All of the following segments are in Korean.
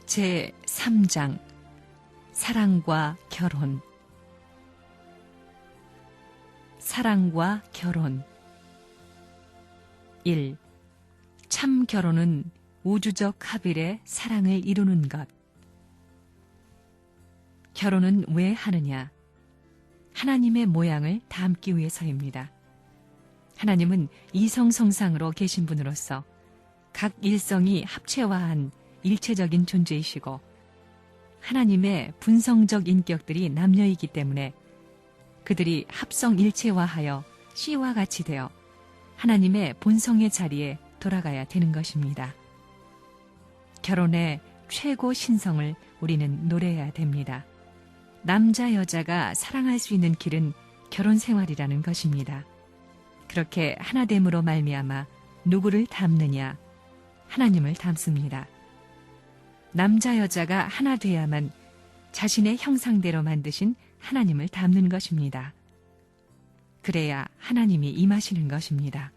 제3장 사랑과 결혼. 사랑과 결혼. 1. 참 결혼은 우주적 합일의 사랑을 이루는 것. 결혼은 왜 하느냐? 하나님의 모양을 닮기 위해서입니다. 하나님은 이성성상으로 계신 분으로서 각 일성이 합체화한 일체적인 존재이시고 하나님의 분성적 인격들이 남녀이기 때문에 그들이 합성 일체화하여 씨와 같이 되어 하나님의 본성의 자리에 돌아가야 되는 것입니다. 결혼의 최고 신성을 우리는 노래해야 됩니다. 남자 여자가 사랑할 수 있는 길은 결혼 생활이라는 것입니다. 그렇게 하나됨으로 말미암아 누구를 닮느냐? 하나님을 닮습니다. 남자 여자가 하나 돼야만 자신의 형상대로 만드신 하나님을 닮는 것입니다. 그래야 하나님이 임하시는 것입니다.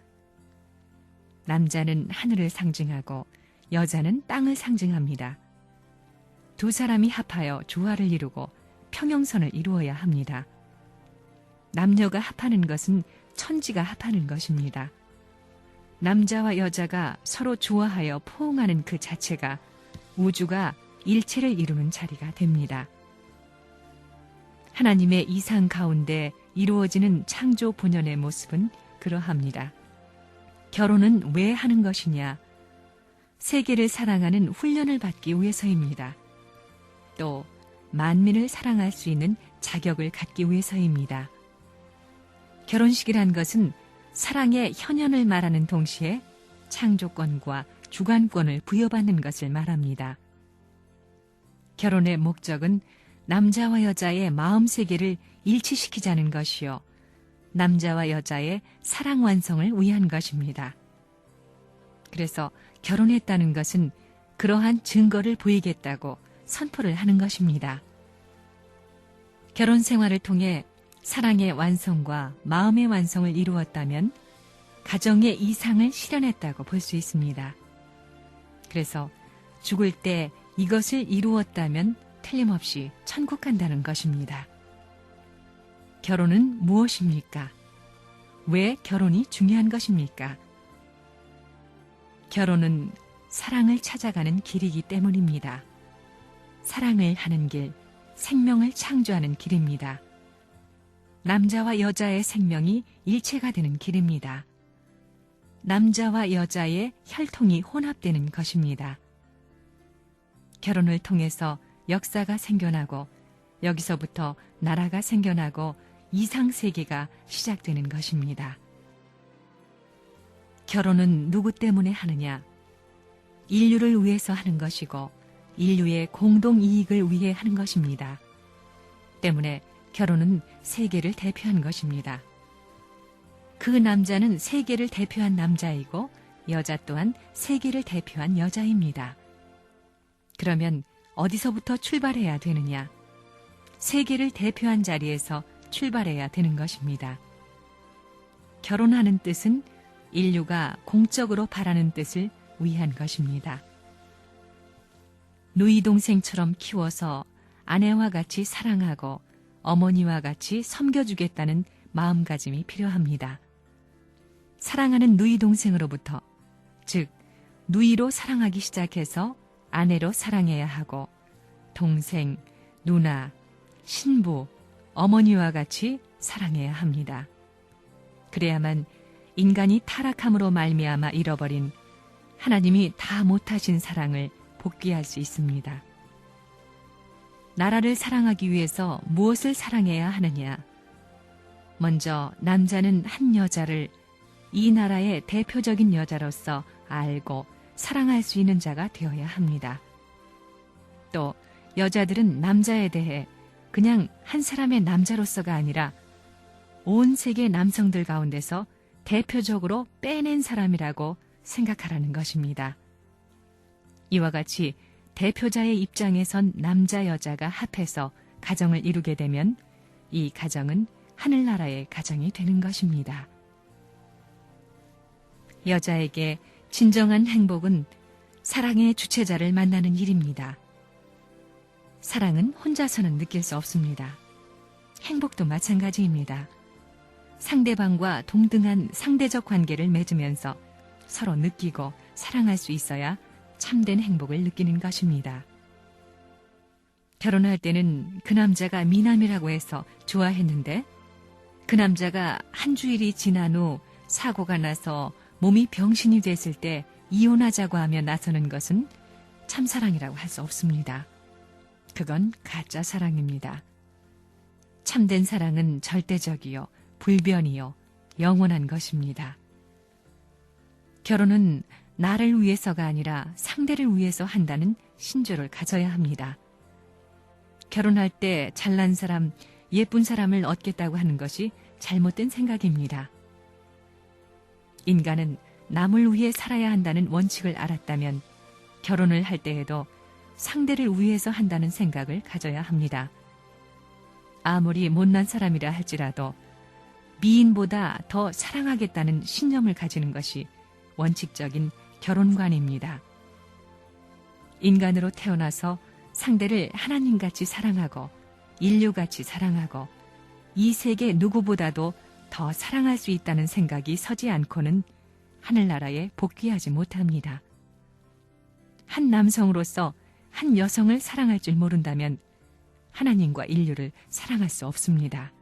남자는 하늘을 상징하고 여자는 땅을 상징합니다. 두 사람이 합하여 조화를 이루고 평형선을 이루어야 합니다. 남녀가 합하는 것은 천지가 합하는 것입니다. 남자와 여자가 서로 좋아하여 포옹하는 그 자체가 우주가 일체를 이루는 자리가 됩니다. 하나님의 이상 가운데 이루어지는 창조 본연의 모습은 그러합니다. 결혼은 왜 하는 것이냐? 세계를 사랑하는 훈련을 받기 위해서입니다. 또 만민을 사랑할 수 있는 자격을 갖기 위해서입니다. 결혼식이란 것은 사랑의 현현을 말하는 동시에 창조권과 주관권을 부여받는 것을 말합니다. 결혼의 목적은 남자와 여자의 마음 세계를 일치시키자는 것이요, 남자와 여자의 사랑 완성을 위한 것입니다. 그래서 결혼했다는 것은 그러한 증거를 보이겠다고 선포를 하는 것입니다. 결혼 생활을 통해 사랑의 완성과 마음의 완성을 이루었다면 가정의 이상을 실현했다고 볼 수 있습니다. 그래서 죽을 때 이것을 이루었다면 틀림없이 천국 간다는 것입니다. 결혼은 무엇입니까? 왜 결혼이 중요한 것입니까? 결혼은 사랑을 찾아가는 길이기 때문입니다. 사랑을 하는 길, 생명을 창조하는 길입니다. 남자와 여자의 생명이 일체가 되는 길입니다. 남자와 여자의 혈통이 혼합되는 것입니다. 결혼을 통해서 역사가 생겨나고 여기서부터 나라가 생겨나고 이상세계가 시작되는 것입니다. 결혼은 누구 때문에 하느냐? 인류를 위해서 하는 것이고 인류의 공동이익을 위해 하는 것입니다. 때문에 결혼은 세계를 대표한 것입니다. 그 남자는 세계를 대표한 남자이고 여자 또한 세계를 대표한 여자입니다. 그러면 어디서부터 출발해야 되느냐? 세계를 대표한 자리에서 출발해야 되는 것입니다. 결혼하는 뜻은 인류가 공적으로 바라는 뜻을 위한 것입니다. 누이 동생처럼 키워서 아내와 같이 사랑하고 어머니와 같이 섬겨주겠다는 마음가짐이 필요합니다. 사랑하는 누이 동생으로부터, 즉 누이로 사랑하기 시작해서 아내로 사랑해야 하고 동생, 누나, 신부, 어머니와 같이 사랑해야 합니다. 그래야만 인간이 타락함으로 말미암아 잃어버린 하나님이 다 못하신 사랑을 복귀할 수 있습니다. 나라를 사랑하기 위해서 무엇을 사랑해야 하느냐? 먼저 남자는 한 여자를 이 나라의 대표적인 여자로서 알고 사랑할 수 있는 자가 되어야 합니다. 또 여자들은 남자에 대해 그냥 한 사람의 남자로서가 아니라 온 세계 남성들 가운데서 대표적으로 빼낸 사람이라고 생각하라는 것입니다. 이와 같이 대표자의 입장에 선 남자 여자가 합해서 가정을 이루게 되면 이 가정은 하늘나라의 가정이 되는 것입니다. 여자에게 진정한 행복은 사랑의 주체자를 만나는 일입니다. 사랑은 혼자서는 느낄 수 없습니다. 행복도 마찬가지입니다. 상대방과 동등한 상대적 관계를 맺으면서 서로 느끼고 사랑할 수 있어야 참된 행복을 느끼는 것입니다. 결혼할 때는 그 남자가 미남이라고 해서 좋아했는데 그 남자가 한 주일이 지난 후 사고가 나서 몸이 병신이 됐을 때 이혼하자고 하며 나서는 것은 참사랑이라고 할 수 없습니다. 그건 가짜 사랑입니다. 참된 사랑은 절대적이요, 불변이요, 영원한 것입니다. 결혼은 나를 위해서가 아니라 상대를 위해서 한다는 신조를 가져야 합니다. 결혼할 때 잘난 사람, 예쁜 사람을 얻겠다고 하는 것이 잘못된 생각입니다. 인간은 남을 위해 살아야 한다는 원칙을 알았다면 결혼을 할 때에도 상대를 위해서 한다는 생각을 가져야 합니다. 아무리 못난 사람이라 할지라도 미인보다 더 사랑하겠다는 신념을 가지는 것이 원칙적인 결혼관입니다. 인간으로 태어나서 상대를 하나님같이 사랑하고 인류같이 사랑하고 이 세계 누구보다도 더 사랑할 수 있다는 생각이 서지 않고는 하늘나라에 복귀하지 못합니다. 한 남성으로서 한 여성을 사랑할 줄 모른다면 하나님과 인류를 사랑할 수 없습니다.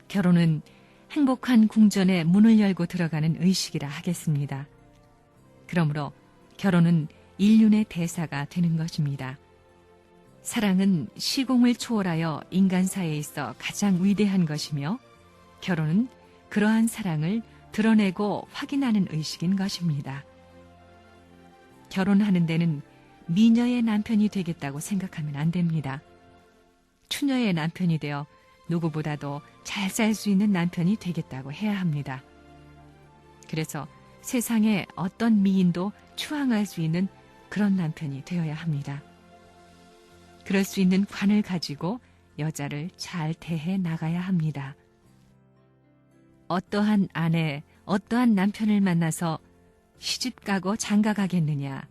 결혼은 행복한 궁전에 문을 열고 들어가는 의식이라 하겠습니다. 그러므로 결혼은 인륜의 대사가 되는 것입니다. 사랑은 시공을 초월하여 인간사에 있어 가장 위대한 것이며 결혼은 그러한 사랑을 드러내고 확인하는 의식인 것입니다. 결혼하는 데는 미녀의 남편이 되겠다고 생각하면 안 됩니다. 추녀의 남편이 되어 누구보다도 잘 살 수 있는 남편이 되겠다고 해야 합니다. 그래서 세상에 어떤 미인도 추앙할 수 있는 그런 남편이 되어야 합니다. 그럴 수 있는 관을 가지고 여자를 잘 대해 나가야 합니다. 어떠한 아내, 어떠한 남편을 만나서 시집가고 장가가겠느냐.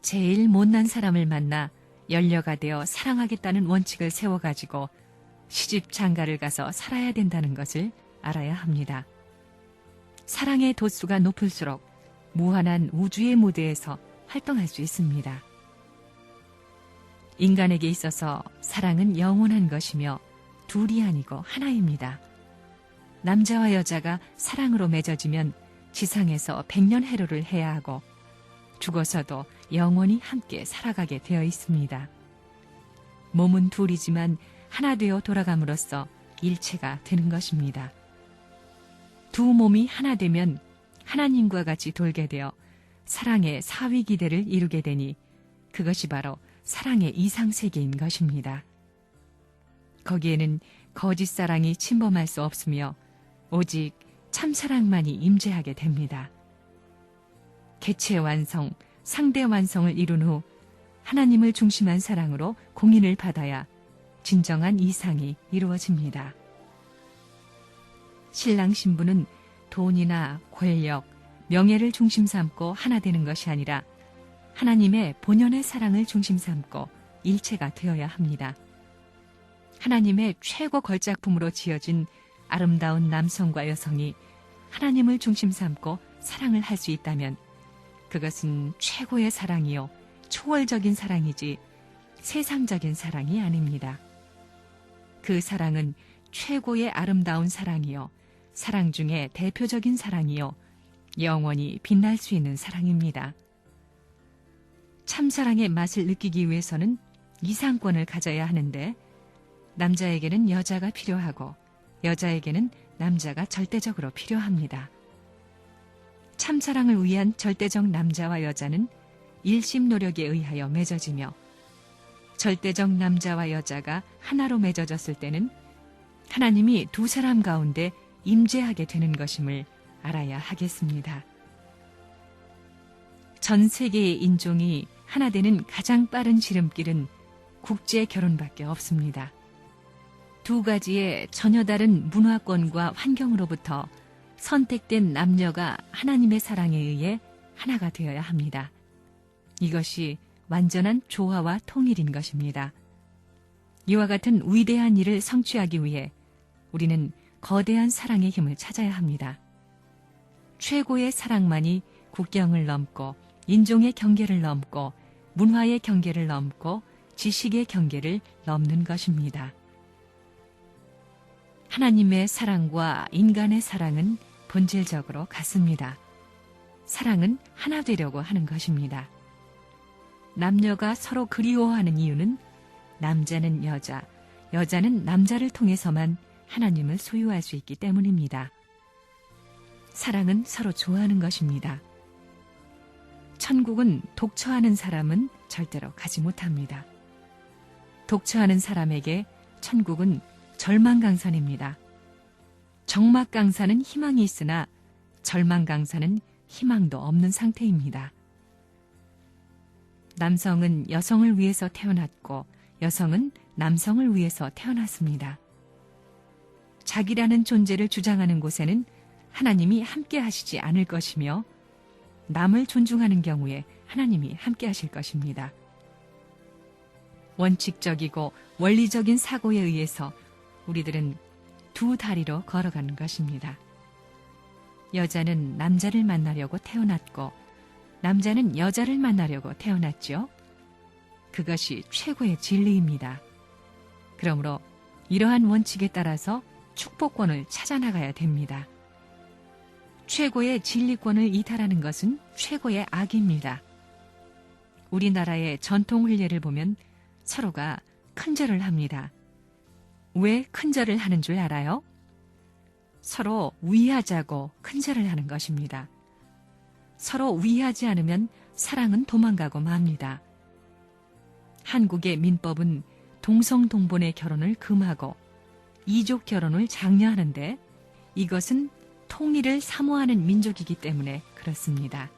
제일 못난 사람을 만나 연려가 되어 사랑하겠다는 원칙을 세워가지고 시집 장가를 가서 살아야 된다는 것을 알아야 합니다. 사랑의 도수가 높을수록 무한한 우주의 무대에서 활동할 수 있습니다. 인간에게 있어서 사랑은 영원한 것이며 둘이 아니고 하나입니다. 남자와 여자가 사랑으로 맺어지면 지상에서 100년 해로를 해야 하고 죽어서도 영원히 함께 살아가게 되어 있습니다. 몸은 둘이지만 하나 되어 돌아감으로써 일체가 되는 것입니다. 두 몸이 하나 되면 하나님과 같이 돌게 되어 사랑의 사위기대를 이루게 되니 그것이 바로 사랑의 이상세계인 것입니다. 거기에는 거짓 사랑이 침범할 수 없으며 오직 참사랑만이 임재하게 됩니다. 개체 완성, 상대 완성을 이룬 후 하나님을 중심한 사랑으로 공인을 받아야 진정한 이상이 이루어집니다. 신랑 신부는 돈이나 권력, 명예를 중심 삼고 하나 되는 것이 아니라 하나님의 본연의 사랑을 중심 삼고 일체가 되어야 합니다. 하나님의 최고 걸작품으로 지어진 아름다운 남성과 여성이 하나님을 중심 삼고 사랑을 할 수 있다면 그것은 최고의 사랑이요, 초월적인 사랑이지 세상적인 사랑이 아닙니다. 그 사랑은 최고의 아름다운 사랑이요, 사랑 중에 대표적인 사랑이요, 영원히 빛날 수 있는 사랑입니다. 참사랑의 맛을 느끼기 위해서는 이상권을 가져야 하는데 남자에게는 여자가 필요하고 여자에게는 남자가 절대적으로 필요합니다. 참사랑을 위한 절대적 남자와 여자는 일심 노력에 의하여 맺어지며 절대적 남자와 여자가 하나로 맺어졌을 때는 하나님이 두 사람 가운데 임재하게 되는 것임을 알아야 하겠습니다. 전 세계의 인종이 하나 되는 가장 빠른 지름길은 국제 결혼밖에 없습니다. 두 가지의 전혀 다른 문화권과 환경으로부터 선택된 남녀가 하나님의 사랑에 의해 하나가 되어야 합니다. 이것이 완전한 조화와 통일인 것입니다. 이와 같은 위대한 일을 성취하기 위해 우리는 거대한 사랑의 힘을 찾아야 합니다. 최고의 사랑만이 국경을 넘고 인종의 경계를 넘고 문화의 경계를 넘고 지식의 경계를 넘는 것입니다. 하나님의 사랑과 인간의 사랑은 본질적으로 같습니다. 사랑은 하나 되려고 하는 것입니다. 남녀가 서로 그리워하는 이유는 남자는 여자, 여자는 남자를 통해서만 하나님을 소유할 수 있기 때문입니다. 사랑은 서로 좋아하는 것입니다. 천국은 독처하는 사람은 절대로 가지 못합니다. 독처하는 사람에게 천국은 절망강산입니다. 적막강산은 희망이 있으나 절망강산은 희망도 없는 상태입니다. 남성은 여성을 위해서 태어났고 여성은 남성을 위해서 태어났습니다. 자기라는 존재를 주장하는 곳에는 하나님이 함께 하시지 않을 것이며 남을 존중하는 경우에 하나님이 함께 하실 것입니다. 원칙적이고 원리적인 사고에 의해서 우리들은 두 다리로 걸어가는 것입니다. 여자는 남자를 만나려고 태어났고 남자는 여자를 만나려고 태어났죠. 그것이 최고의 진리입니다. 그러므로 이러한 원칙에 따라서 축복권을 찾아나가야 됩니다. 최고의 진리권을 이탈하는 것은 최고의 악입니다. 우리나라의 전통 흘례를 보면 서로가 큰절을 합니다. 왜 큰절을 하는 줄 알아요? 서로 위하자고 큰절을 하는 것입니다. 서로 위하지 않으면 사랑은 도망가고 맙니다. 한국의 민법은 동성동본의 결혼을 금하고 이족 결혼을 장려하는데 이것은 통일을 사모하는 민족이기 때문에 그렇습니다.